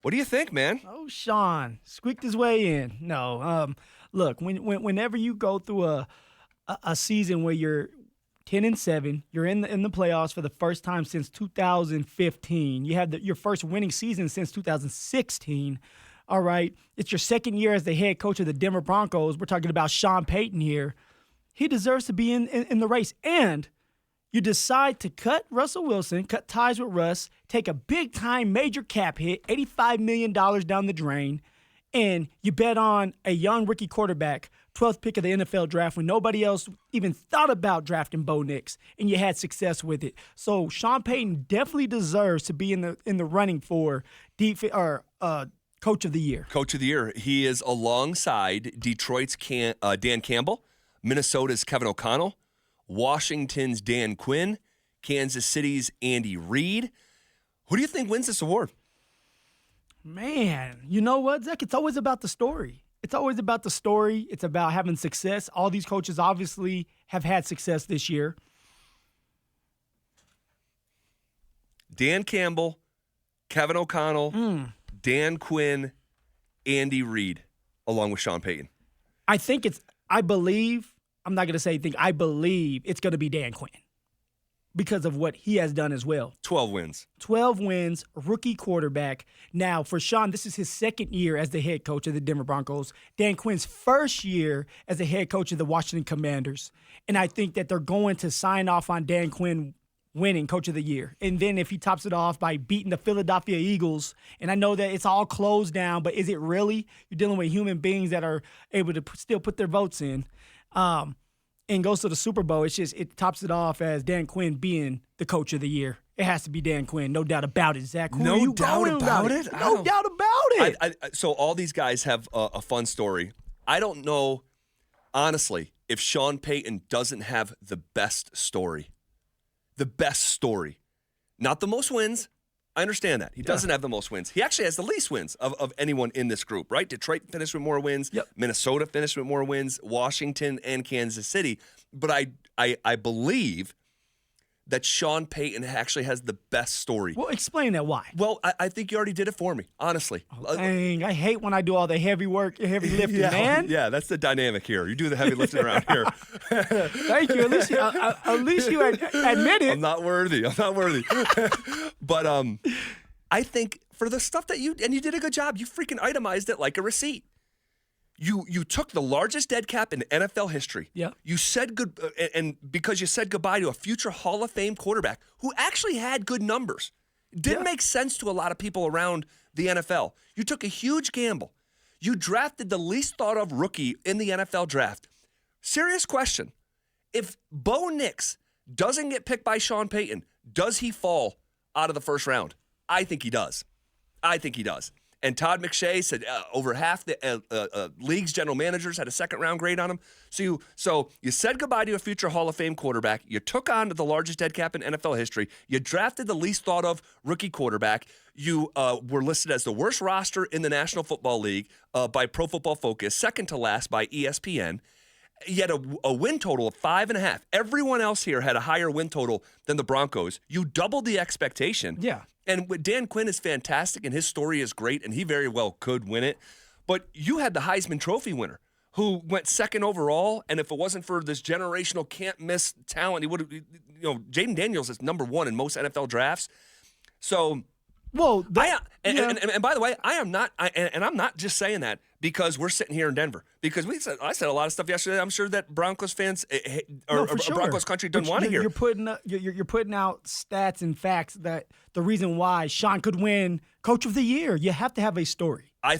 What do you think, man? Oh, Sean squeaked his way in. No, look, whenever you go through a season where you're 10-7, you're in the playoffs for the first time since 2015. You have your first winning season since 2016. All right, it's your second year as the head coach of the Denver Broncos. We're talking about Sean Payton here. He deserves to be in the race. And you decide to cut Russell Wilson, cut ties with Russ, take a big-time major cap hit, $85 million down the drain, and you bet on a young rookie quarterback, 12th pick of the NFL draft when nobody else even thought about drafting Bo Nix, and you had success with it. So Sean Payton definitely deserves to be in the running for Coach of the Year. Coach of the Year. He is alongside Detroit's Dan Campbell, Minnesota's Kevin O'Connell, Washington's Dan Quinn, Kansas City's Andy Reid. Who do you think wins this award? Man, you know what, Zach? It's always about the story. It's always about the story. It's about having success. All these coaches obviously have had success this year. Dan Campbell, Kevin O'Connell, Dan Quinn, Andy Reid, along with Sean Payton. I believe it's going to be Dan Quinn because of what he has done as well. 12 wins. 12 wins, rookie quarterback. Now, for Sean, this is his second year as the head coach of the Denver Broncos. Dan Quinn's first year as the head coach of the Washington Commanders. And I think that they're going to sign off on Dan Quinn winning Coach of the Year. And then if he tops it off by beating the Philadelphia Eagles, and I know that it's all closed down, but is it really? You're dealing with human beings that are able to still put their votes in. And goes to the Super Bowl. It tops it off as Dan Quinn being the Coach of the Year. It has to be Dan Quinn, no doubt about it. Zach, no doubt about it. No doubt about it. So all these guys have a fun story. I don't know, honestly, if Sean Payton doesn't have the best story. The best story. Not the most wins. I understand that. He doesn't have the most wins. He actually has the least wins of anyone in this group, right? Detroit finished with more wins. Yep. Minnesota finished with more wins. Washington and Kansas City. But I believe that Sean Payton actually has the best story. Well, explain that why. Well, I think you already did it for me, honestly. Oh, dang, I hate when I do all the heavy work, heavy lifting, man. Yeah, that's the dynamic here. You do the heavy lifting around here. Thank you. At least you admit it. I'm not worthy. But I think for the stuff that you did a good job. You freaking itemized it like a receipt. You took the largest dead cap in NFL history. Yeah. You said good, and because you said goodbye to a future Hall of Fame quarterback who actually had good numbers. Didn't make sense to a lot of people around the NFL. You took a huge gamble. You drafted the least thought of rookie in the NFL draft. Serious question. If Bo Nix doesn't get picked by Sean Payton, does he fall out of the first round? I think he does. And Todd McShay said over half the league's general managers had a second-round grade on him. So you said goodbye to a future Hall of Fame quarterback. You took on the largest dead cap in NFL history. You drafted the least thought-of rookie quarterback. You were listed as the worst roster in the National Football League by Pro Football Focus, second to last by ESPN. You had a win total of 5.5. Everyone else here had a higher win total than the Broncos. You doubled the expectation. Yeah. And Dan Quinn is fantastic, and his story is great, and he very well could win it. But you had the Heisman Trophy winner who went second overall, and if it wasn't for this generational can't-miss talent, he would have, Jaden Daniels is number one in most NFL drafts. So, well, and by the way, I'm not just saying that because we're sitting here in Denver. Because I said a lot of stuff yesterday. I'm sure that Broncos fans sure. Broncos country doesn't want to hear. You're putting out stats and facts that the reason why Sean could win Coach of the Year. You have to have a story. I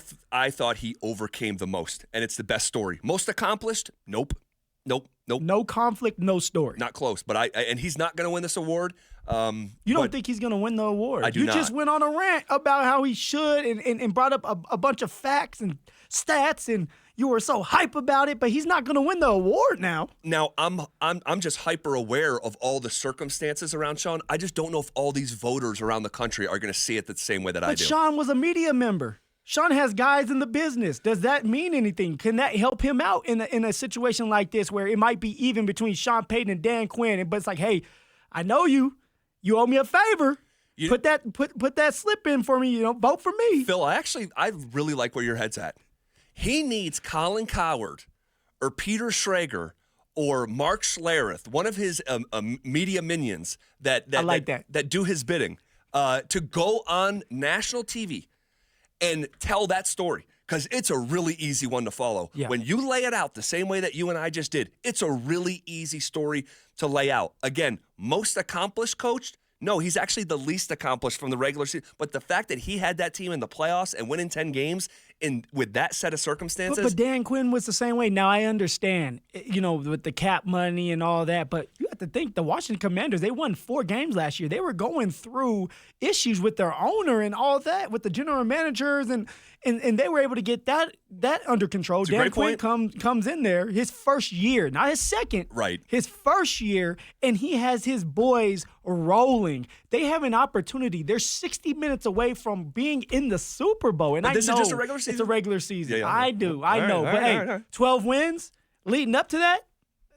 thought he overcame the most, and it's the best story. Most accomplished? Nope. No conflict, no story. Not close. But and he's not going to win this award. You don't think he's going to win the award? I do not. You just went on a rant about how he should and brought up a bunch of facts and stats, and you were so hype about it, but he's not going to win the award now. Now, I'm just hyper aware of all the circumstances around Sean. I just don't know if all these voters around the country are going to see it the same way that I do. But Sean was a media member. Sean has guys in the business. Does that mean anything? Can that help him out in a situation like this where it might be even between Sean Payton and Dan Quinn, but it's like, hey, I know you. You owe me a favor. put that slip in for me. Vote for me. Phil, I really like where your head's at. He needs Colin Cowherd or Peter Schrager or Mark Schlereth, one of his media minions that do his bidding, to go on national TV and tell that story. Because it's a really easy one to follow. Yeah. When you lay it out the same way that you and I just did, it's a really easy story to lay out. Again, most accomplished coach? No, he's actually the least accomplished from the regular season. But the fact that he had that team in the playoffs and winning 10 games with that set of circumstances. But Dan Quinn was the same way. Now, I understand, with the cap money and all that. But you have to think the Washington Commanders, they won 4 games last year. They were going through issues with their owner and all that, with the general managers, and they were able to get that under control. Dan Quinn comes in there his first year, not his second. Right. His first year, and he has his boys rolling. They have an opportunity. They're 60 minutes away from being in the Super Bowl. And this is just a regular season? It's a regular season. Yeah. I know. But hey, 12 wins leading up to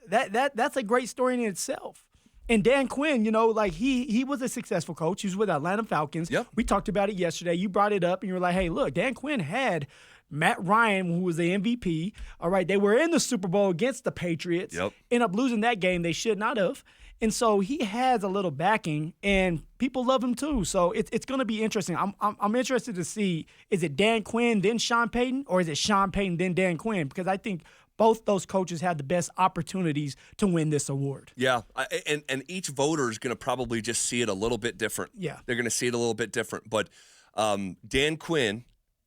that's a great story in itself. And Dan Quinn, he was a successful coach. He was with Atlanta Falcons. Yep. We talked about it yesterday. You brought it up, and you were like, hey, look, Dan Quinn had Matt Ryan, who was the MVP. All right, they were in the Super Bowl against the Patriots. Yep. End up losing that game. They should not have. And so he has a little backing, and people love him too. So it's going to be interesting. I'm interested to see, is it Dan Quinn then Sean Payton, or is it Sean Payton then Dan Quinn? Because I think both those coaches have the best opportunities to win this award. Yeah, and each voter is going to probably just see it a little bit different. Yeah. They're going to see it a little bit different. But Dan Quinn,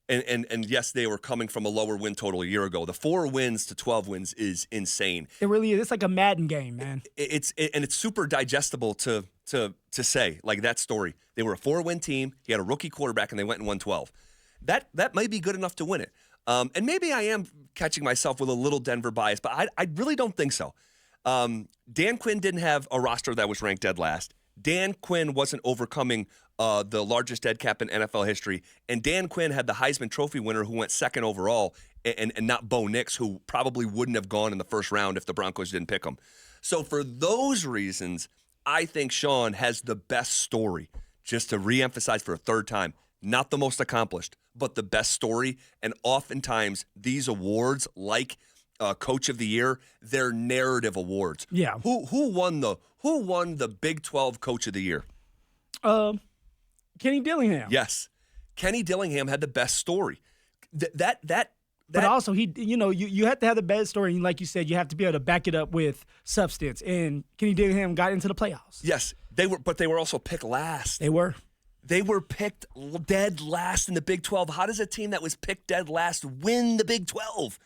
and yes, they were coming from a lower win total a year ago. The 4 wins to 12 wins is insane. It really is. It's like a Madden game, man. It's super digestible to say, like that story. They were a 4-win team. He had a rookie quarterback, and they went and won 12. That might be good enough to win it. And maybe I am catching myself with a little Denver bias, but I really don't think so. Dan Quinn didn't have a roster that was ranked dead last. Dan Quinn wasn't overcoming the largest dead cap in NFL history. And Dan Quinn had the Heisman Trophy winner who went second overall, and not Bo Nix, who probably wouldn't have gone in the first round if the Broncos didn't pick him. So for those reasons, I think Sean has the best story. Just to reemphasize for a third time, not the most accomplished, but the best story. And oftentimes these awards, like Coach of the Year, they're narrative awards. Yeah. Who won the Big 12 Coach of the Year? Kenny Dillingham. Yes. Kenny Dillingham had the best story. But also, you have to have the best story. And like you said, you have to be able to back it up with substance. And Kenny Dillingham got into the playoffs. Yes, but they were also picked last. They were. They were picked dead last in the Big 12. How does a team that was picked dead last win the Big 12?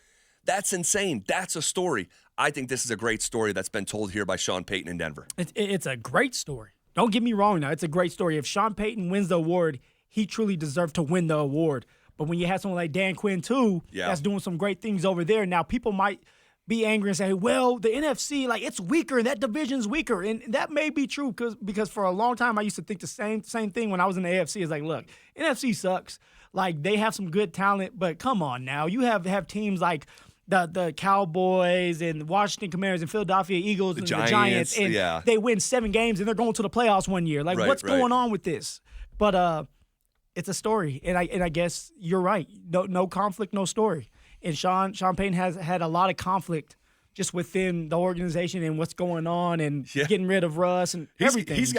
That's insane. That's a story. I think this is a great story that's been told here by Sean Payton in Denver. It's a great story. Don't get me wrong now. It's a great story. If Sean Payton wins the award, he truly deserved to win the award. But when you have someone like Dan Quinn, too, that's doing some great things over there, now people might be angry and say, well, the NFC, it's weaker, and that division's weaker. And that may be true because for a long time I used to think the same thing when I was in the AFC. It's like, look, NFC sucks. They have some good talent, but come on now. You have teams like the Cowboys and Washington Commanders and Philadelphia Eagles and the Giants, and they win 7 games and they're going to the playoffs one year. What's going on with this? But it's a story, and I guess you're right. No conflict, no story. And Sean Payton has had a lot of conflict just within the organization and what's going on and getting rid of Russ and everything. He's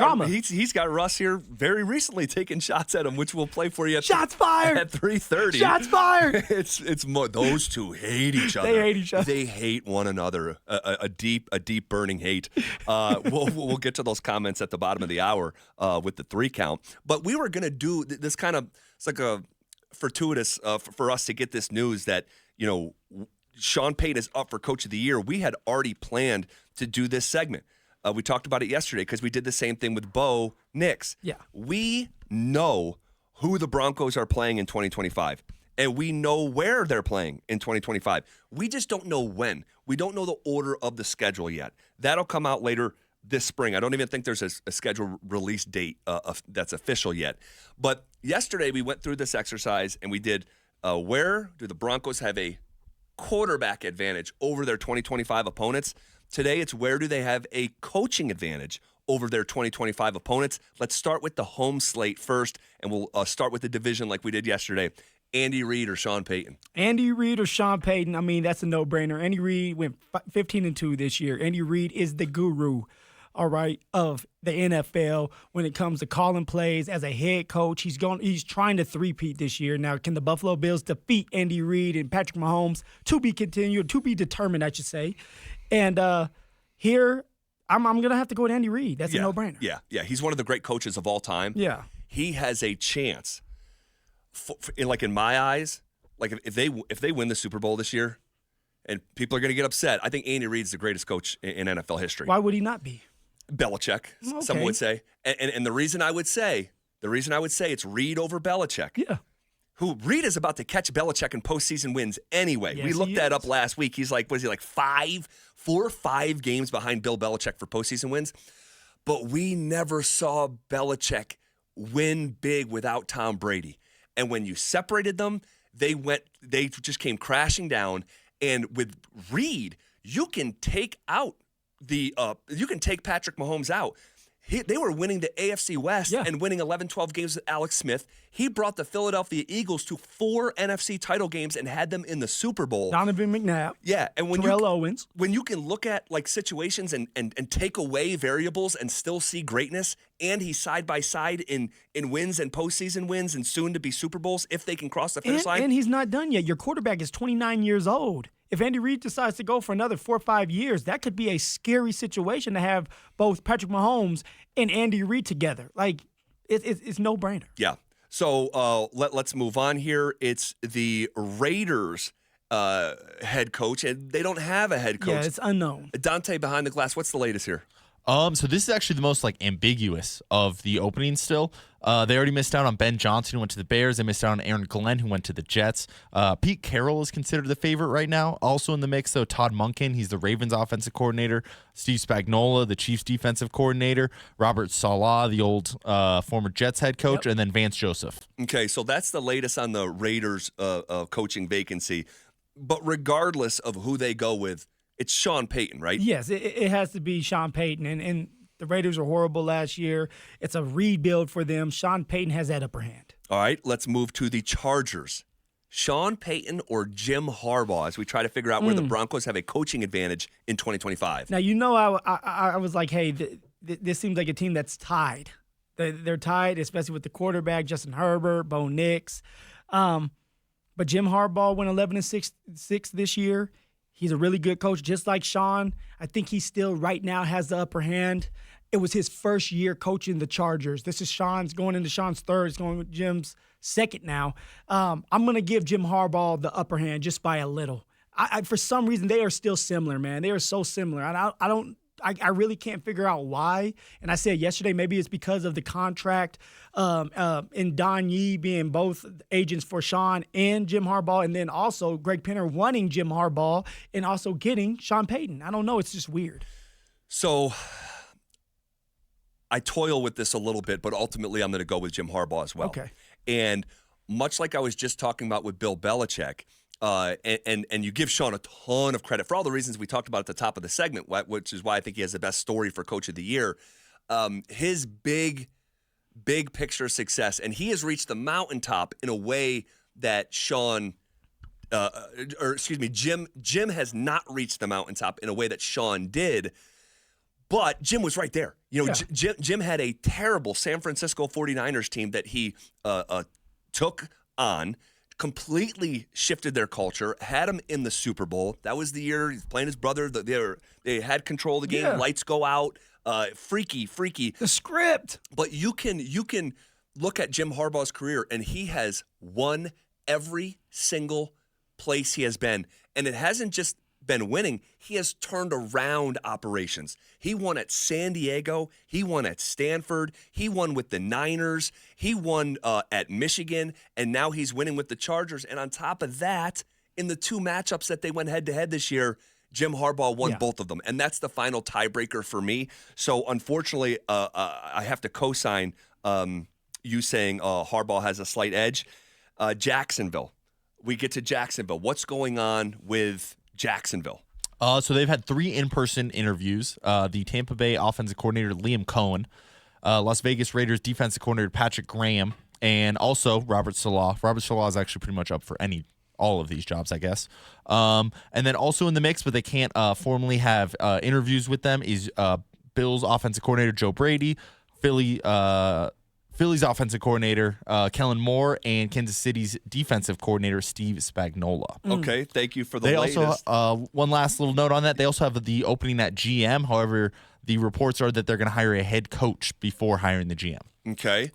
got Russ here very recently taking shots at him, which we'll play for you. Shots fired at 3:30. Shots fired. It's more, those two hate each other. They hate each other. They hate one another. A deep burning hate. We'll get to those comments at the bottom of the hour with the 3 count. But we were gonna do this kind of, it's like a fortuitous for us to get this news that Sean Payton is up for Coach of the Year. We had already planned to do this segment. We talked about it yesterday because we did the same thing with Bo Nix. Yeah. We know who the Broncos are playing in 2025, and we know where they're playing in 2025. We just don't know when. We don't know the order of the schedule yet. That'll come out later this spring. I don't even think there's a scheduled release date that's official yet. But yesterday we went through this exercise, and we did where do the Broncos have a quarterback advantage over their 2025 opponents. Today, it's where do they have a coaching advantage over their 2025 opponents. Let's start with the home slate first, and we'll start with the division like we did yesterday. Andy Reid or Sean Payton? Andy Reid or Sean Payton, I mean, that's a no-brainer. Andy Reid went 15-2 this year. Andy Reid is the guru, all right, of the NFL when it comes to calling plays as a head coach. He's trying to three-peat this year. Now, can the Buffalo Bills defeat Andy Reid and Patrick Mahomes? To be continued, to be determined, I should say. And here, I'm going to have to go with Andy Reid. That's a no-brainer. Yeah. He's one of the great coaches of all time. Yeah. He has a chance, in my eyes, like if they win the Super Bowl this year, and people are going to get upset, I think Andy Reid's the greatest coach in NFL history. Why would he not be? Belichick, some would say. And the reason I would say it's Reid over Belichick. Yeah. Who Reid is about to catch Belichick in postseason wins anyway. Yes, we looked that up last week. He's like, 4 or 5 games behind Bill Belichick for postseason wins? But we never saw Belichick win big without Tom Brady. And when you separated them, they just came crashing down. And with Reid, you can take Patrick Mahomes out. They were winning the AFC West and winning 11, 12 games with Alex Smith. He brought the Philadelphia Eagles to 4 NFC title games and had them in the Super Bowl. Donovan McNabb. Yeah. And Terrell Owens. When you can look at like situations and take away variables and still see greatness, and he's side by side in wins and postseason wins and soon to be Super Bowls if they can cross the finish line. And he's not done yet. Your quarterback is 29 years old. If Andy Reid decides to go for another 4 or 5 years, that could be a scary situation to have both Patrick Mahomes and Andy Reid together. Like, it's no-brainer. Yeah. So let's move on here. It's the Raiders head coach, and they don't have a head coach. Yeah, it's unknown. Dante behind the glass. What's the latest here? So this is actually the most ambiguous of the openings still. They already missed out on Ben Johnson, who went to the Bears. They missed out on Aaron Glenn, who went to the Jets. Pete Carroll is considered the favorite right now. Also in the mix, though, Todd Monken. He's the Ravens offensive coordinator. Steve Spagnuolo, the Chiefs defensive coordinator. Robert Saleh, the old former Jets head coach. And then Vance Joseph. Okay, so that's the latest on the Raiders coaching vacancy. But regardless of who they go with, it's Sean Payton, right? Yes, it has to be Sean Payton. And the Raiders were horrible last year. It's a rebuild for them. Sean Payton has that upper hand. All right, let's move to the Chargers. Sean Payton or Jim Harbaugh as we try to figure out where the Broncos have a coaching advantage in 2025. Now, I was like, hey, this seems like a team that's tied. They're tied, especially with the quarterback, Justin Herbert, Bo Nix. But Jim Harbaugh went 11-6 this year. He's a really good coach, just like Sean. I think he still right now has the upper hand. It was his first year coaching the Chargers. This is going into Sean's third. It's going with Jim's second now. I'm going to give Jim Harbaugh the upper hand just by a little. For some reason, they are still similar, man. They are so similar. I really can't figure out why. And I said yesterday, maybe it's because of the contract and Don Yee being both agents for Sean and Jim Harbaugh, and then also Greg Penner wanting Jim Harbaugh and also getting Sean Payton. I don't know. It's just weird. So I toil with this a little bit, but ultimately I'm going to go with Jim Harbaugh as well. Okay. And much like I was just talking about with Bill Belichick, and you give Sean a ton of credit for all the reasons we talked about at the top of the segment, which is why I think he has the best story for Coach of the Year. His big picture success, and he has reached the mountaintop in a way that Jim has not reached the mountaintop in a way that Sean did. But Jim was right there. Jim had a terrible San Francisco 49ers team that he took on, completely shifted their culture, had them in the Super Bowl. That was the year he's playing his brother. They had control of the game. Yeah. Lights go out. Freaky. The script. But you can look at Jim Harbaugh's career, and he has won every single place he has been. And it hasn't just been winning. He has turned around operations. He won at San Diego. He won at Stanford. He won with the Niners. He won at Michigan. And now he's winning with the Chargers. And on top of that, in the 2 matchups that they went head-to-head this year, Jim Harbaugh won both of them. And that's the final tiebreaker for me. So, unfortunately, I have to co-sign you saying Harbaugh has a slight edge. Jacksonville. We get to Jacksonville. What's going on with Jacksonville? So they've had 3 in-person interviews. The Tampa Bay offensive coordinator, Liam Cohen, Las Vegas Raiders defensive coordinator, Patrick Graham, and also Robert Salah. Robert Salah is actually pretty much up for all of these jobs, I guess. And then also in the mix, but they can't formally have interviews with them, is Bills offensive coordinator, Joe Brady, Philly's offensive coordinator, Kellen Moore, and Kansas City's defensive coordinator, Steve Spagnuolo. Okay, thank you for the They latest. also, one last little note on that, they also have the opening at GM. However, the reports are that they're going to hire a head coach before hiring the GM. Okay,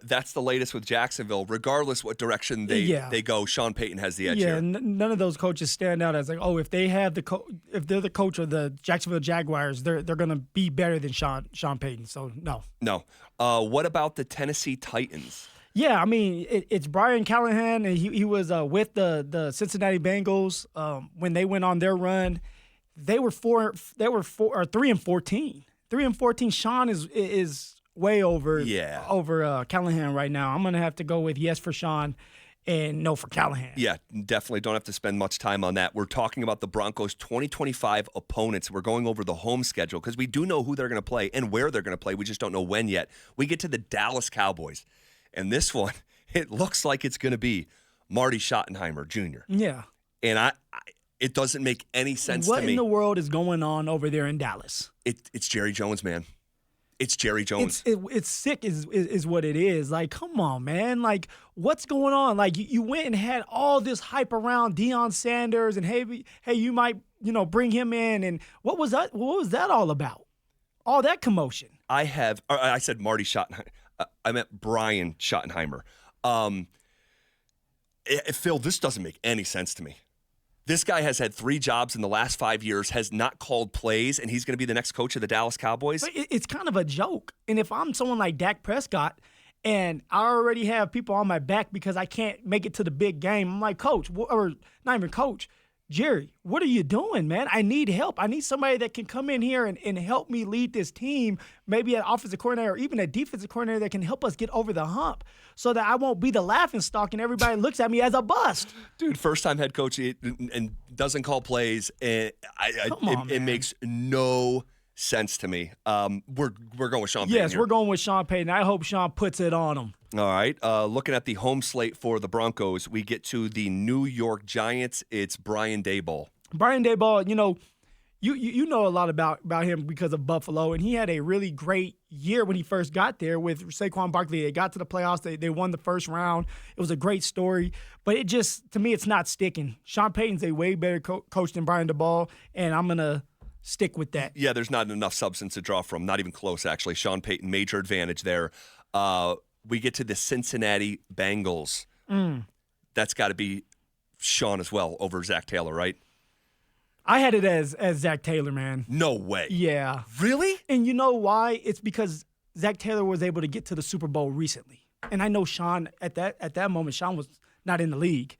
that's the latest with Jacksonville. Regardless what direction they go, Sean Payton has the edge here. None of those coaches stand out as like, oh, if they have if they're the coach of the Jacksonville Jaguars, they're going to be better than Sean Payton. So no. What about the Tennessee Titans? Yeah, I mean it's Brian Callahan, and he was with the Cincinnati Bengals when they went on their run. They were 3-14. 3-14. Sean is way over Callahan right now. I'm gonna have to go with yes for Sean and no for Callahan. Yeah, definitely don't have to spend much time on that. We're talking about the Broncos' 2025 opponents. We're going over the home schedule because we do know who they're going to play and where they're going to play. We just don't know when yet. We get to the Dallas Cowboys, and this one, it looks like it's going to be Marty Schottenheimer Jr. Yeah. And it doesn't make any sense to me. What in the world is going on over there in Dallas? It's Jerry Jones, man. It's Jerry Jones. It's sick is what it is. Like, come on, man. Like, what's going on? Like, you went and had all this hype around Deion Sanders and hey, you might, bring him in. And what was that? What was that all about? All that commotion. I said Marty Schottenheimer. I meant Brian Schottenheimer. Phil, this doesn't make any sense to me. This guy has had 3 jobs in the last 5 years, has not called plays, and he's going to be the next coach of the Dallas Cowboys? But it's kind of a joke. And if I'm someone like Dak Prescott and I already have people on my back because I can't make it to the big game, I'm like, coach, or not even coach, Jerry, what are you doing, man? I need help. I need somebody that can come in here and help me lead this team, maybe an offensive coordinator or even a defensive coordinator that can help us get over the hump so that I won't be the laughingstock and everybody looks at me as a bust. Dude, first-time head coach and doesn't call plays. And it makes no sense to me. We're going with Sean Payton. Yes, here. we're going with Sean Payton. I hope Sean puts it on him. All right. Looking at the home slate for the Broncos, we get to the New York Giants. It's Brian Daboll. Brian Daboll, you know a lot about him because of Buffalo, and he had a really great year when he first got there with Saquon Barkley. They got to the playoffs. They won the first round. It was a great story, but it just, to me, it's not sticking. Sean Payton's a way better coach than Brian Daboll, and I'm going to stick with that. Yeah, there's not enough substance to draw from. Not even close, actually. Sean Payton, major advantage there. We get to the Cincinnati Bengals. That's got to be Sean as well over Zach Taylor, right? I had it as Zach Taylor, man. No way. Yeah. Really? And you know why? It's because Zach Taylor was able to get to the Super Bowl recently. And I know Sean, at that moment, Sean was not in the league.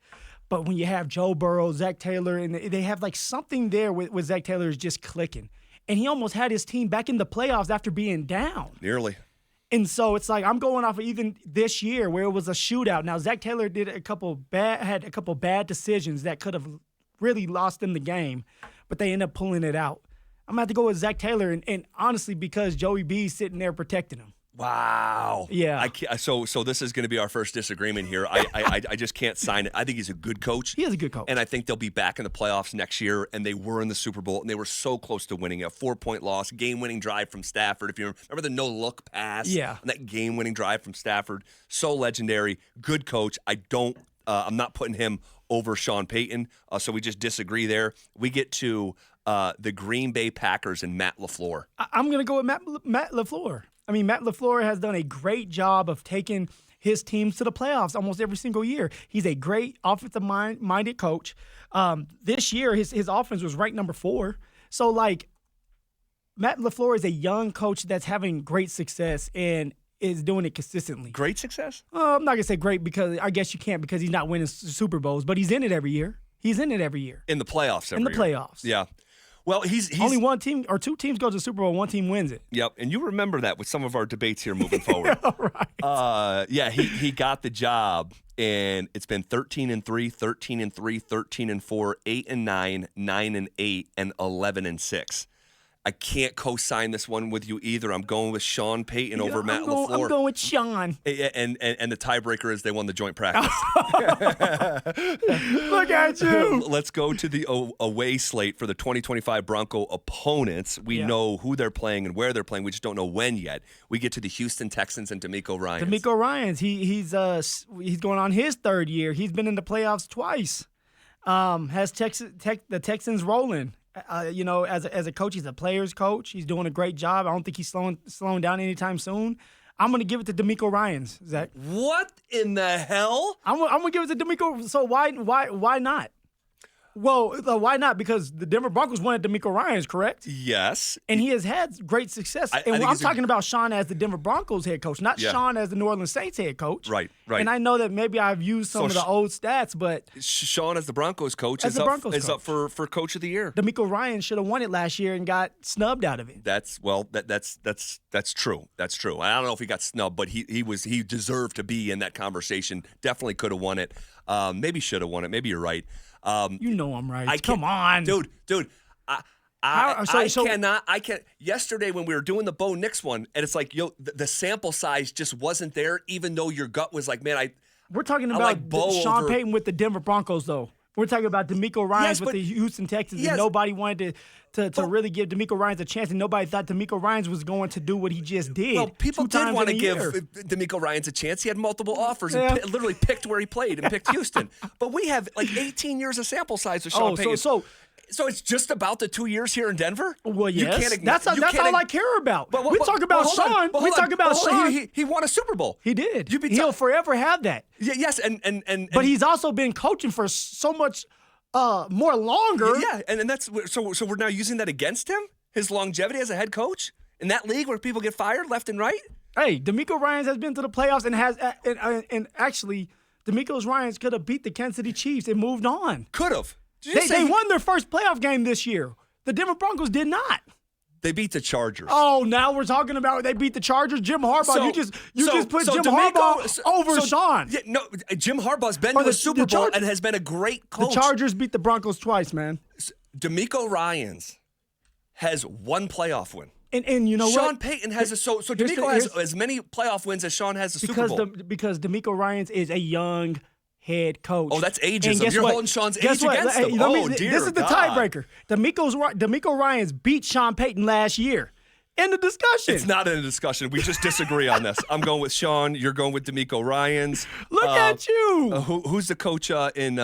But when you have Joe Burrow, Zach Taylor, and they have like something there with Zach Taylor is just clicking. And he almost had his team back in the playoffs after being down. Nearly. And so it's like I'm going off of even this year where it was a shootout. Now, Zach Taylor had a couple bad decisions that could have really lost them the game, but they end up pulling it out. I'm going to have to go with Zach Taylor, and honestly, because Joey B's sitting there protecting him. Wow. Yeah. So this is going to be our first disagreement here. I just can't sign it. I think he's a good coach. He is a good coach. And I think they'll be back in the playoffs next year, and they were in the Super Bowl, and they were so close to winning. A 4-point loss, game-winning drive from Stafford. If you remember the no-look pass? Yeah. And that game-winning drive from Stafford. So legendary. Good coach. I'm not putting him over Sean Payton, so we just disagree there. We get to the Green Bay Packers and Matt LaFleur. I'm going to go with Matt LaFleur. I mean, Matt LaFleur has done a great job of taking his teams to the playoffs almost every single year. He's a great offensive-minded coach. This year, his offense was ranked number 4. So, like, Matt LaFleur is a young coach that's having great success and is doing it consistently. Great success? I'm not going to say great because I guess you can't because he's not winning Super Bowls, but he's in it every year. He's in it every year. In the playoffs every year. In the playoffs. Yeah. Well, he's only one team or 2 teams go to the Super Bowl, 1 team wins it. Yep, and you remember that with some of our debates here moving forward. Right. Yeah, he got the job And it's been 13-3, 13-3, 13-4, 8-9, 9-8, and 11-6. I can't co-sign this one with you either. I'm going with Sean Payton over Matt LaFleur. I'm going with Sean. And the tiebreaker is they won the joint practice. Look at you. Let's go to the away slate for the 2025 Bronco opponents. We know who they're playing and where they're playing. We just don't know when yet. We get to the Houston Texans and D'Amico Ryans. D'Amico Ryans, he's going on his third year. He's been in the playoffs twice. Has the Texans rolling. As a coach, he's a player's coach. He's doing a great job. I don't think he's slowing down anytime soon. I'm going to give it to D'Amico Ryans, Zach. What in the hell? I'm going to give it to D'Amico. So why not? Well, why not? Because the Denver Broncos wanted D'Amico Ryans, correct? Yes. And he has had great success. I'm talking about Sean as the Denver Broncos head coach, not Sean as the New Orleans Saints head coach. Right. And I know that maybe I've used some of the old stats, but Sean as the Broncos coach is up for Coach of the Year. D'Amico Ryans should have won it last year and got snubbed out of it. That's true. That's true. I don't know if he got snubbed, but he deserved to be in that conversation. Definitely could have won it. Maybe should have won it. Maybe you're right. I'm right. Come on. Dude. I can't. Yesterday when we were doing the Bo Nix one, and it's like, the sample size just wasn't there, even though your gut was like, man, we're talking about Sean Payton with the Denver Broncos, though. We're talking about D'Amico Ryans with the Houston Texans, and nobody wanted to really give D'Amico Ryans a chance, and nobody thought D'Amico Ryans was going to do what he just did. Well, people did want to give D'Amico Ryans a chance. He had multiple offers and literally picked where he played and picked Houston. But we have like 18 years of sample size with Sean Payton. So it's just about the 2 years here in Denver? Well, yes. That's all I care about. We talk about Sean. Sean. He won a Super Bowl. He did. He'll forever have that. Yes, but he's also been coaching for so much more longer. Yeah, and that's so we're now using that against him? His longevity as a head coach in that league where people get fired left and right? Hey, D'Amico Ryans has been to the playoffs and actually D'Amico Ryans could have beat the Kansas City Chiefs and moved on. Could have. They won their first playoff game this year. The Denver Broncos did not. They beat the Chargers. Oh, now we're talking about they beat the Chargers. Jim Harbaugh. You just put Jim Harbaugh over Sean. Yeah, no, Jim Harbaugh's been to a Super Bowl and has been a great coach. The Chargers beat the Broncos twice, man. D'Amico Ryans has one playoff win. And you know Sean what? Payton has so D'Amico has as many playoff wins as Sean has a Super Bowl. Because D'Amico Ryans is a young head coach. Oh, that's ageism. You're holding Sean's age against him. Dear This is the tiebreaker. D'Amico Ryans beat Sean Payton last year. In the discussion. It's not in a discussion. We just disagree on this. I'm going with Sean. You're going with D'Amico Ryans. Look at you. Who's the coach in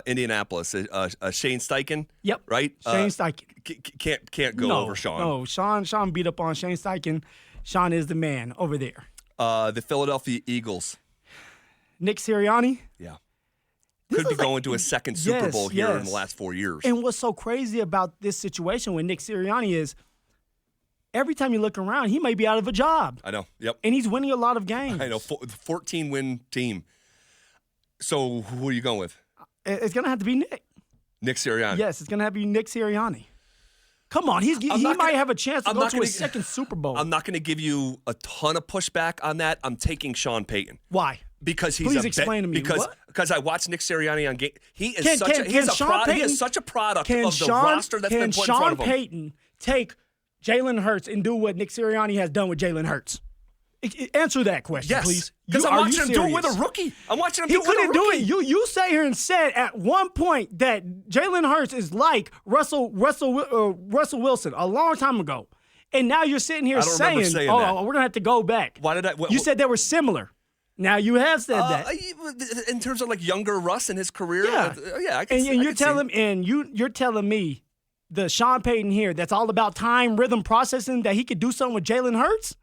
Indianapolis? Shane Steichen? Yep. Right? Shane Steichen. Can't go over Sean. No, Sean beat up on Shane Steichen. Sean is the man over there. The Philadelphia Eagles. Nick Sirianni. Yeah. Could be going to a second Super Bowl here in the last 4 years. And what's so crazy about this situation with Nick Sirianni is every time you look around, he may be out of a job. I know. Yep. And he's winning a lot of games. I know. 14-win team. So who are you going with? It's going to have to be Nick. Nick Sirianni. Yes, it's going to have to be Nick Sirianni. Come on, he might have a chance to go to his second Super Bowl. I'm not going to give you a ton of pushback on that. I'm taking Sean Payton. Why? Because he's Please explain to me. Because I watched Nick Sirianni on game. He is he is such a product of the roster that's been put in front of him. Can Sean Payton take Jalen Hurts and do what Nick Sirianni has done with Jalen Hurts? Answer that question, please. Because I'm watching him do it with a rookie. I'm watching him do it with a rookie. He couldn't do it. You sat here and said at one point that Jalen Hurts is like Russell Wilson a long time ago. And now you're sitting here saying that. We're going to have to go back. Why did I? You said they were similar. Now you have said that. In terms of like younger Russ in his career. Yeah. You're telling me the Sean Payton here that's all about time, rhythm, processing, that he could do something with Jalen Hurts?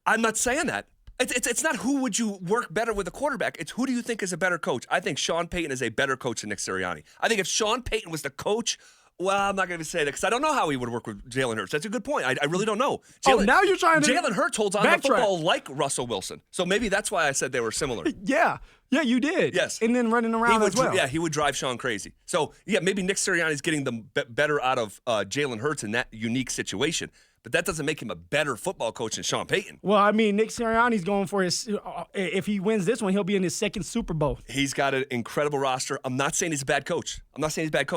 I'm not saying that. It's not who would you work better with a quarterback. It's who do you think is a better coach. I think Sean Payton is a better coach than Nick Sirianni. I think if Sean Payton was the coach, well, I'm not going to say that because I don't know how he would work with Jalen Hurts. That's a good point. I really don't know. Now you're trying to Jalen Hurts holds on to football like Russell Wilson. So maybe that's why I said they were similar. Yeah, you did. Yes. And then running around as well. Yeah, he would drive Sean crazy. So, maybe Nick Sirianni is getting them better out of Jalen Hurts in that unique situation. but that doesn't make him a better football coach than Sean Payton. Well, I mean, Nick Sirianni's going for his. If he wins this one, he'll be in his second Super Bowl. He's got an incredible roster. I'm not saying he's a bad coach. All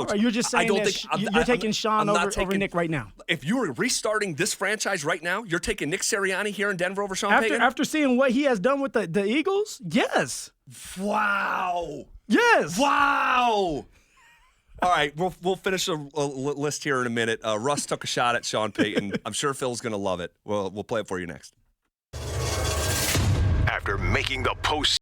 right, you're just saying you're taking Sean over Nick right now. If you were restarting this franchise right now, you're taking Nick Sirianni here in Denver over Sean Payton? After seeing what he has done with the Eagles, yes. Wow. Yes. Wow. All right, we'll finish a list here in a minute. Russ took a shot at Sean Payton. I'm sure Phil's going to love it. We'll play it for you next. After making the post